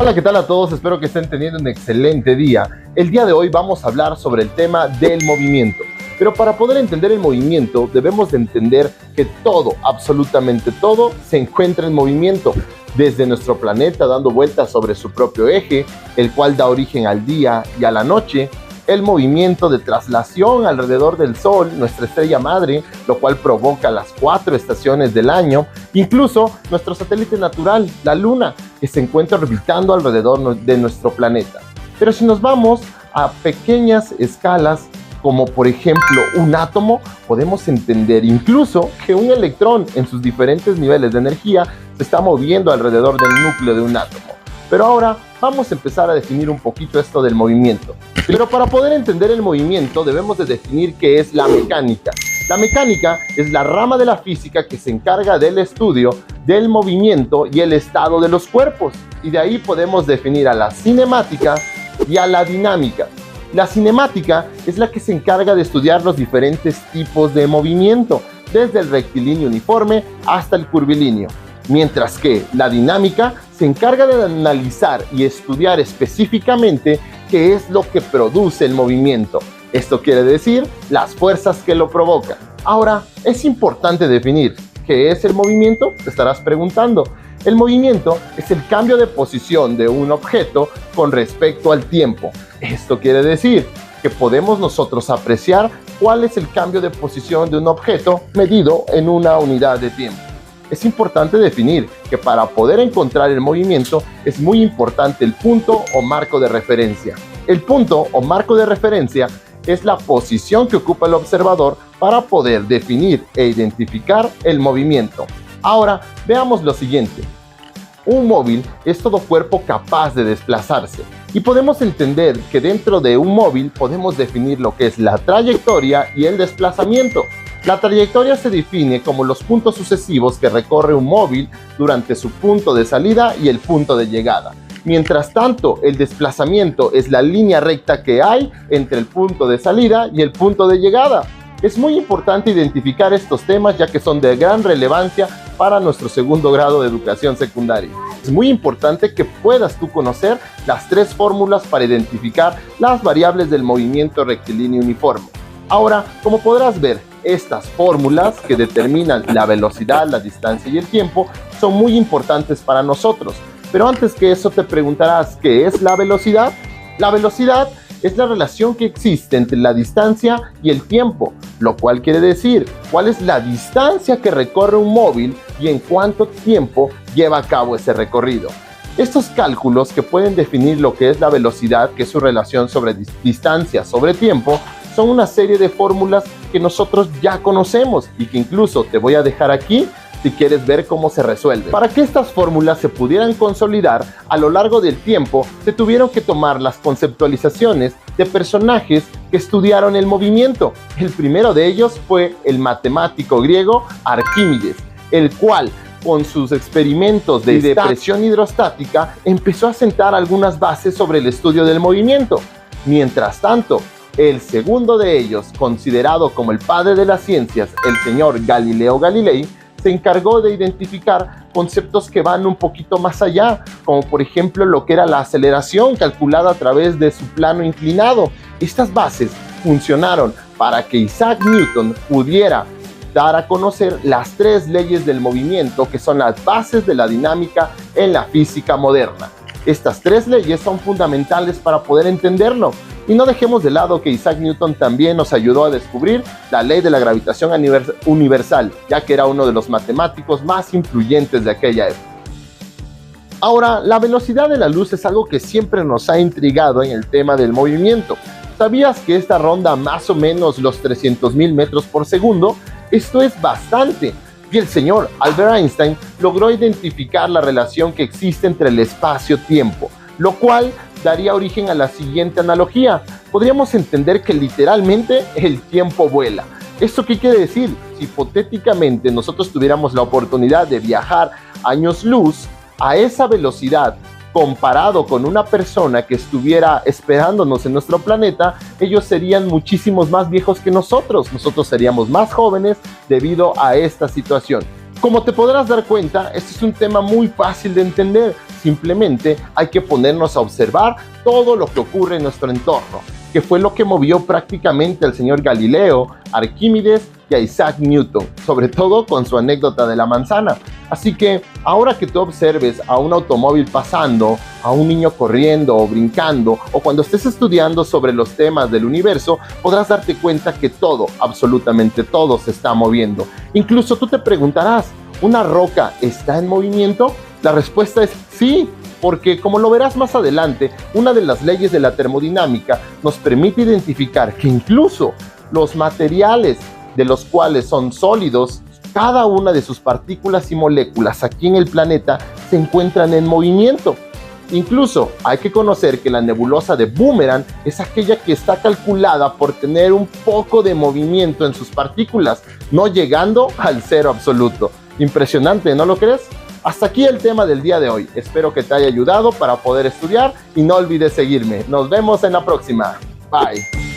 Hola, ¿qué tal a todos? Espero que estén teniendo un excelente día. El día de hoy vamos a hablar sobre el tema del movimiento. Pero para poder entender el movimiento, debemos de entender que todo, absolutamente todo, se encuentra en movimiento. Desde nuestro planeta dando vueltas sobre su propio eje, el cual da origen al día y a la noche, el movimiento de traslación alrededor del Sol, nuestra estrella madre, lo cual provoca las 4 estaciones del año, incluso nuestro satélite natural, la Luna, que se encuentra orbitando alrededor de nuestro planeta. Pero si nos vamos a pequeñas escalas, como por ejemplo un átomo, podemos entender incluso que un electrón en sus diferentes niveles de energía se está moviendo alrededor del núcleo de un átomo. Pero ahora vamos a empezar a definir un poquito esto del movimiento. Pero para poder entender el movimiento debemos de definir qué es la mecánica. La mecánica es la rama de la física que se encarga del estudio del movimiento y el estado de los cuerpos. Y de ahí podemos definir a la cinemática y a la dinámica. La cinemática es la que se encarga de estudiar los diferentes tipos de movimiento, desde el rectilíneo uniforme hasta el curvilíneo. Mientras que la dinámica se encarga de analizar y estudiar específicamente qué es lo que produce el movimiento. Esto quiere decir las fuerzas que lo provocan. Ahora, es importante definir qué es el movimiento, te estarás preguntando. El movimiento es el cambio de posición de un objeto con respecto al tiempo. Esto quiere decir que podemos nosotros apreciar cuál es el cambio de posición de un objeto medido en una unidad de tiempo. Es importante definir que para poder encontrar el movimiento es muy importante el punto o marco de referencia. El punto o marco de referencia es la posición que ocupa el observador para poder definir e identificar el movimiento. Ahora veamos lo siguiente. Un móvil es todo cuerpo capaz de desplazarse y podemos entender que dentro de un móvil podemos definir lo que es la trayectoria y el desplazamiento. La trayectoria se define como los puntos sucesivos que recorre un móvil durante su punto de salida y el punto de llegada. Mientras tanto, el desplazamiento es la línea recta que hay entre el punto de salida y el punto de llegada. Es muy importante identificar estos temas ya que son de gran relevancia para nuestro segundo grado de educación secundaria. Es muy importante que puedas tú conocer las 3 fórmulas para identificar las variables del movimiento rectilíneo uniforme. Ahora, como podrás ver, estas fórmulas que determinan la velocidad, la distancia y el tiempo son muy importantes para nosotros. Pero antes que eso te preguntarás, ¿qué es la velocidad? La velocidad es la relación que existe entre la distancia y el tiempo, lo cual quiere decir cuál es la distancia que recorre un móvil y en cuánto tiempo lleva a cabo ese recorrido. Estos cálculos que pueden definir lo que es la velocidad, que es su relación sobre distancia sobre tiempo, son una serie de fórmulas que nosotros ya conocemos y que incluso te voy a dejar aquí si quieres ver cómo se resuelven. Para que estas fórmulas se pudieran consolidar a lo largo del tiempo, se tuvieron que tomar las conceptualizaciones de personajes que estudiaron el movimiento. El primero de ellos fue el matemático griego Arquímedes, el cual con sus experimentos de presión hidrostática empezó a sentar algunas bases sobre el estudio del movimiento. Mientras tanto, el segundo de ellos, considerado como el padre de las ciencias, el señor Galileo Galilei, se encargó de identificar conceptos que van un poquito más allá, como por ejemplo lo que era la aceleración calculada a través de su plano inclinado. Estas bases funcionaron para que Isaac Newton pudiera dar a conocer las 3 leyes del movimiento, que son las bases de la dinámica en la física moderna. Estas 3 leyes son fundamentales para poder entenderlo. Y no dejemos de lado que Isaac Newton también nos ayudó a descubrir la ley de la gravitación universal, ya que era uno de los matemáticos más influyentes de aquella época. Ahora, la velocidad de la luz es algo que siempre nos ha intrigado en el tema del movimiento. ¿Sabías que esta ronda más o menos los 300.000 metros por segundo? Esto es bastante. Y el señor Albert Einstein logró identificar la relación que existe entre el espacio-tiempo, lo cual daría origen a la siguiente analogía. Podríamos entender que literalmente el tiempo vuela. ¿Esto qué quiere decir? Si hipotéticamente nosotros tuviéramos la oportunidad de viajar años luz a esa velocidad, comparado con una persona que estuviera esperándonos en nuestro planeta, ellos serían muchísimos más viejos que nosotros. Nosotros seríamos más jóvenes debido a esta situación. Como te podrás dar cuenta, este es un tema muy fácil de entender. Simplemente hay que ponernos a observar todo lo que ocurre en nuestro entorno, que fue lo que movió prácticamente al señor Galileo, a Arquímedes y a Isaac Newton, sobre todo con su anécdota de la manzana. Así que ahora que tú observes a un automóvil pasando, a un niño corriendo o brincando, o cuando estés estudiando sobre los temas del universo, podrás darte cuenta que todo, absolutamente todo, se está moviendo. Incluso tú te preguntarás, ¿una roca está en movimiento? La respuesta es sí, porque como lo verás más adelante, una de las leyes de la termodinámica nos permite identificar que incluso los materiales de los cuales son sólidos, cada una de sus partículas y moléculas aquí en el planeta se encuentran en movimiento. Incluso hay que conocer que la nebulosa de Boomerang es aquella que está calculada por tener un poco de movimiento en sus partículas, no llegando al cero absoluto. Impresionante, ¿no lo crees? Hasta aquí el tema del día de hoy. Espero que te haya ayudado para poder estudiar y no olvides seguirme. Nos vemos en la próxima. Bye.